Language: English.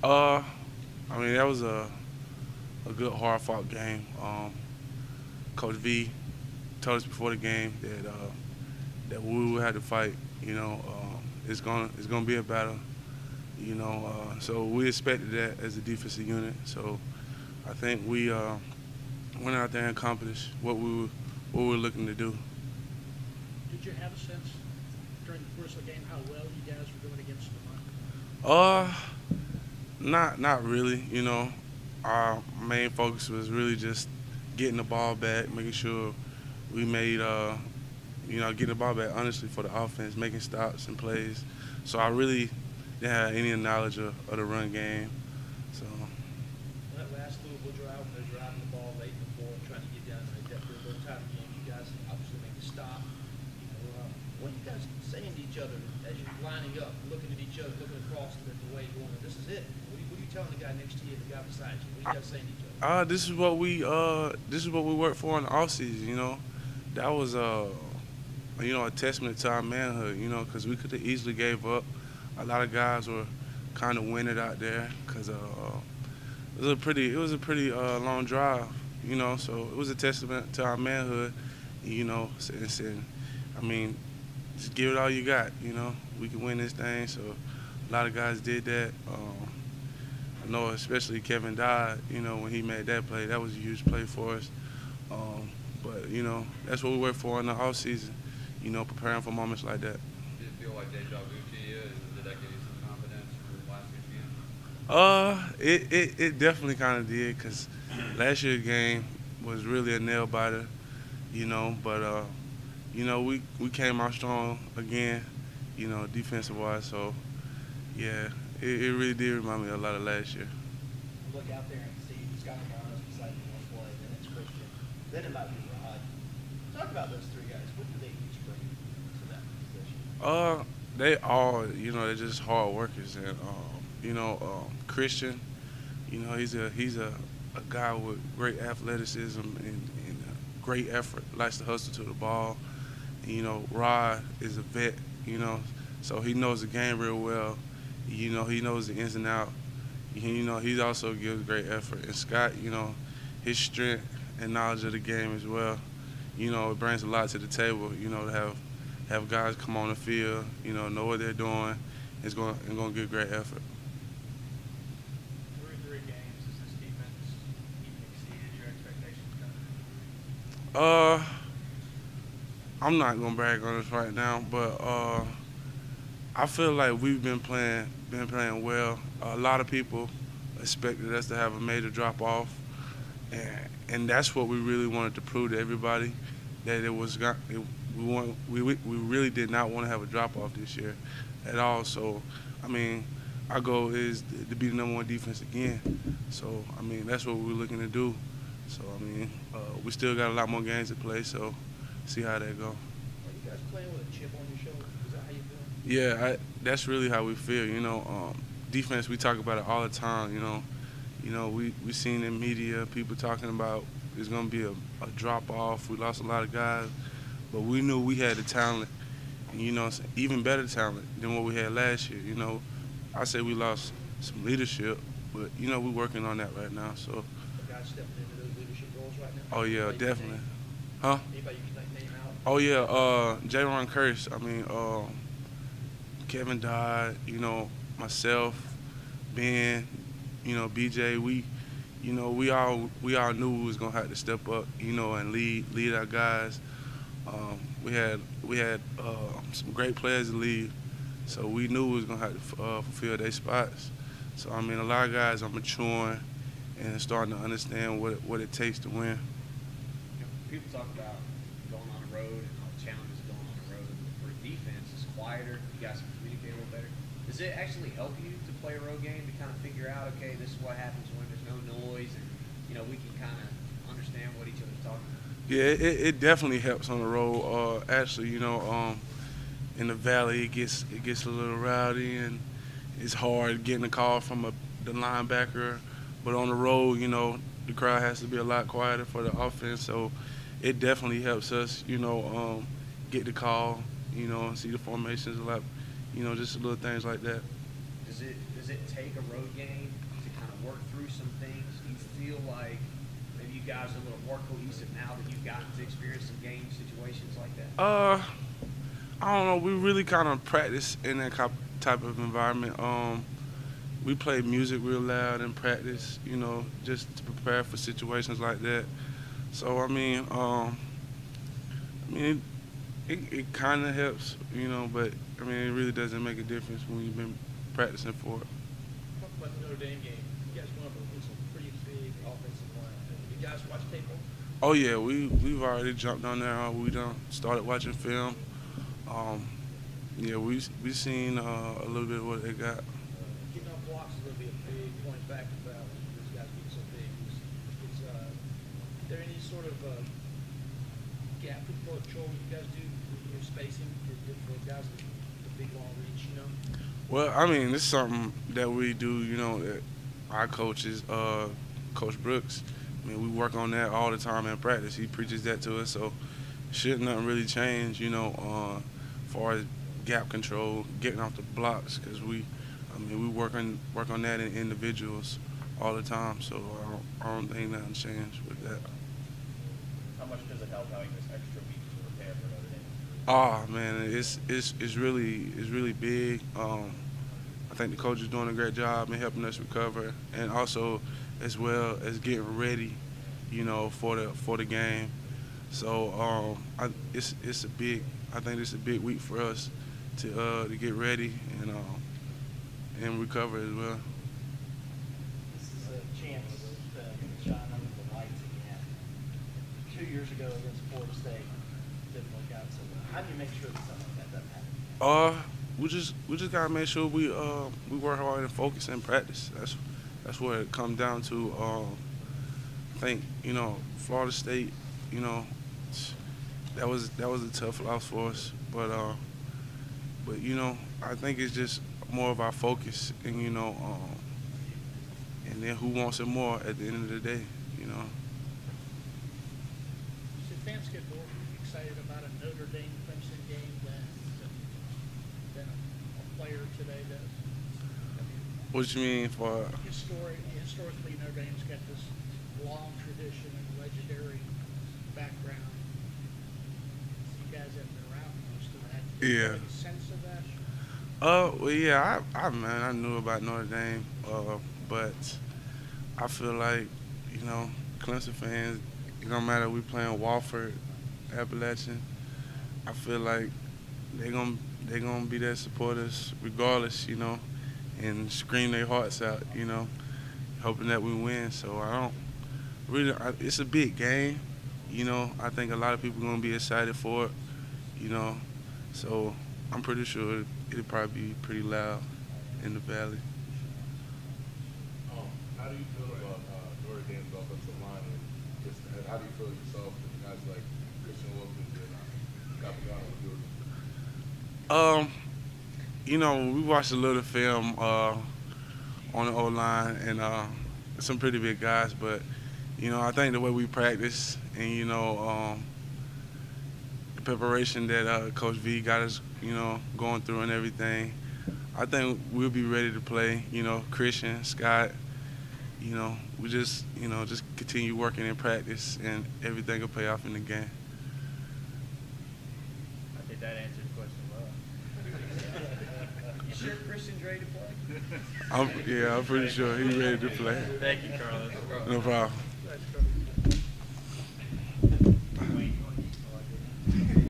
Uh, I mean, that was a good, hard-fought game. Coach V told us before the game that we would have to fight. You know, it's gonna be a battle. You know, so we expected that as a defensive unit. So I think we went out there and accomplished what we were looking to do. Did you have a sense during the course of the game how well you guys were doing against the run? Uh, not really. You know, our main focus was really just getting the ball back, making sure we made getting the ball back honestly for the offense, making stops and plays. So I really didn't have any knowledge of the run game. So That last Louisville drive when they're driving the ball late in the fourth, trying to get down to that third time game, you guys obviously make the stop. What are you guys saying to each other as you're lining up, looking at each other, looking across at the way, going, "This is it." What are you telling the guy next to you and the guy beside you? What are you guys saying to each other? this is what we worked for in the off season. You know, that was a testament to our manhood. You know, because we could have easily gave up. A lot of guys were kind of winded out there because it was a pretty long drive. You know, so it was a testament to our manhood. You know, and I mean, just give it all you got. You know, we can win this thing. So a lot of guys did that. I know especially Kevin Dodd, you know, when he made that play, that was a huge play for us. But, you know, that's what we work for in the off season, you know, preparing for moments like that. Did it feel like deja vu to you? And did that give you some confidence for last year's game? It definitely kind of did because last year's game was really a nail biter, you know, but, we came out strong again, you know, defensive wise. So, yeah, it really did remind me a lot of last year. Look out there and see Scott McDonald's beside you one play, then it's Christian, then it might be Rod. Talk about those three guys. What do they each bring to that position? They all, you know, they're just hard workers, and Christian, you know, he's a guy with great athleticism and great effort, likes to hustle to the ball. And, you know, Rod is a vet, you know, so he knows the game real well. You know, he knows the ins and out. You know, he also gives great effort. And Scott, you know, his strength and knowledge of the game as well, you know, it brings a lot to the table, you know, to have guys come on the field, you know what they're doing, it's going to give great effort. Through three games, has this defense even exceeded your expectations coming? I'm not going to brag on this right now, but I feel like we've been playing well. A lot of people expected us to have a major drop off, and that's what we really wanted to prove to everybody, that we really did not want to have a drop off this year at all. So, I mean, our goal is to be the #1 defense again. So, I mean, that's what we're looking to do. So, I mean, we still got a lot more games to play. So, see how that go. Are you guys playing with a chip on your shoulder? Is that how you feel? Yeah, that's really how we feel. You know, defense, we talk about it all the time. We seen in media people talking about there's gonna be a drop off. We lost a lot of guys, but we knew we had the talent, and, you know, even better talent than what we had last year. You know, I say we lost some leadership, but, you know, we're working on that right now. So. The guys stepping into those leadership roles right now? Oh yeah, definitely. Huh? Anybody you can name out? Oh yeah, J-Ron Curse. I mean, Kevin Dodd. You know, myself, Ben. You know, BJ. We all knew we was gonna have to step up. You know, and lead our guys. We had some great players to lead, so we knew we was gonna have to fulfill their spots. So I mean, a lot of guys are maturing and starting to understand what it takes to win. People talk about going on the road and all the challenges of going on the road. For defense, it's quieter. You guys can communicate a little better. Does it actually help you to play a road game to kind of figure out, okay, this is what happens when there's no noise, and, you know, we can kind of understand what each other's talking about? Yeah, it definitely helps on the road. Actually, you know, in the valley it gets a little rowdy, and it's hard getting a call from the linebacker. But on the road, you know, the crowd has to be a lot quieter for the offense. So it definitely helps us, you know, get the call, you know, and see the formations a lot, you know, just little things like that. Does does it take a road game to kind of work through some things? Do you feel like maybe you guys are a little more cohesive now that you've gotten to experience some game situations like that? I don't know. We really kind of practice in that type of environment. We play music real loud in practice, you know, just to prepare for situations like that. So it kind of helps, you know, but I mean, it really doesn't make a difference when you've been practicing for it. Talk about the Notre Dame game. You guys went up with some pretty big offensive line. You guys watch tape on? Oh yeah, we've already jumped on there. We done started watching film. Yeah, we've seen a little bit of what they got. Getting off blocks is going to be a big point factor about these guys being so big. Is there any sort of gap control you guys do with your spacing for guys with the big long reach, you know? Well, I mean, this is something that we do, you know, that our coaches, Coach Brooks, I mean, we work on that all the time in practice. He preaches that to us, so shouldn't nothing really change, you know, as far as gap control, getting off the blocks, because we work on that in individuals all the time. So I don't think nothing changed with that. How much does it help having this extra week to prepare for Notre Dame? Oh man, it's really big. I think the coach is doing a great job in helping us recover, and also as well as getting ready, you know, for the game. So I think it's a big week for us to get ready and recover as well. This is a chance to shine under the lights again. 2 years ago against Florida State, didn't work out so well. How do you make sure that something like that doesn't happen? We just gotta make sure we work hard and focus and practice. That's what it comes down to. I think, you know, Florida State, you know, that was a tough loss for us, but you know, I think it's just more of our focus, and you know, and then who wants it more at the end of the day, you know. Should fans get more excited about a Notre Dame Clemson game than a player today does? I mean, What you mean for? Historically, Notre Dame's got this long tradition and legendary background. You guys have been around most of that. Do you have any sense of that? Well, yeah, I knew about Notre Dame, but I feel like, you know, Clemson fans, it don't matter if we playing Wofford, Appalachian, I feel like they're gonna be there supporters regardless, you know, and scream their hearts out, you know, hoping that we win. So it's a big game, you know. I think a lot of people are gonna be excited for it, you know. So I'm pretty sure it'll probably be pretty loud in the Valley. How do you feel about Notre Dame's offensive line, and just how do you feel yourself and guys like Christian Watkins and Capitano? You know, we watched a little film on the O-line, and some pretty big guys, but you know, I think the way we practice and, you know, the preparation that Coach V got us, you know, going through and everything, I think we'll be ready to play. You know, Christian, Scott, you know, we just continue working in practice, and everything will pay off in the game. I think that answered the question well. You sure Christian's ready to play? I'm pretty sure he's ready to play. Thank you, Carlos. No problem.